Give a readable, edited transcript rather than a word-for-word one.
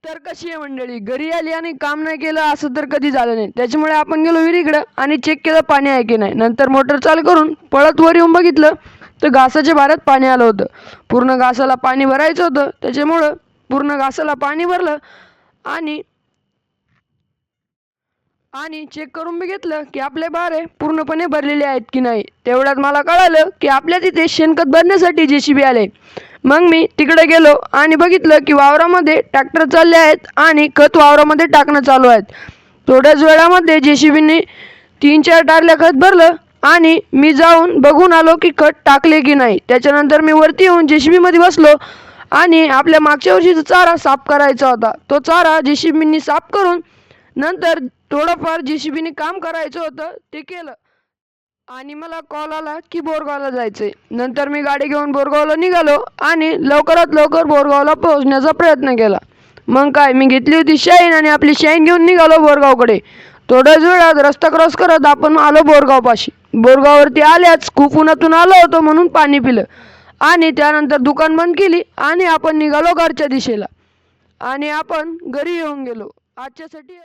तर कशी आहे मंडळी, घरी आली आणि काम नाही केलं असं तर कधी झालं नाही. त्याच्यामुळे आपण गेलो विहिरीकडं आणि चेक केलं पाणी आहे की नाही. नंतर मोटर चालू करून पळत वर येऊन बघितलं तर घासाच्या भारात पाणी आलं होतं. पूर्ण घासाला पाणी भरायचं होतं, त्याच्यामुळं पूर्ण घासाला पाणी भरलं आणि आणि चेक करून बघितलं की आपले बारे पूर्णपणे भरलेले आहेत की नाही. तेवढ्यात मला कळालं की आपल्या तिथे शेणखत भरण्यासाठी JCB आले. मग मी तिकडे गेलो आणि बघितलं की वावरामध्ये ट्रॅक्टर चालले आहेत आणि खत वावरामध्ये टाकणं चालू आहेत. थोड्याच वेळामध्ये JCBने 3-4 टारल्या खत भरलं आणि मी जाऊन बघून आलो की खत टाकले की नाही. त्याच्यानंतर मी वरती येऊन JCBमध्ये बसलो आणि आपल्या मागच्या वर्षीचा चारा साफ करायचा होता. तो चारा JCBने साफ करून नंतर थोडंफार JCBने काम करायचं होतं ते केलं आणि मला कॉल आला की बोरगावला जायचंय. नंतर मी गाडी घेऊन बोरगावला निघालो आणि लवकरात लवकर बोरगावला पोहोचण्याचा प्रयत्न केला. मग काय, मी घेतली होती शाईन आणि आपली शाईन घेऊन निघालो बोरगावकडे. थोड्याच वेळात रस्ता क्रॉस करत आपण आलो बोरगावपाशी. बोरगाववरती आल्याच खूप उन्हातून आलो होतो म्हणून पाणी पिलं आणि त्यानंतर दुकान बंद केली आणि आपण निघालो घरच्या दिशेला आणि आपण घरी येऊन गेलो. आजच्यासाठी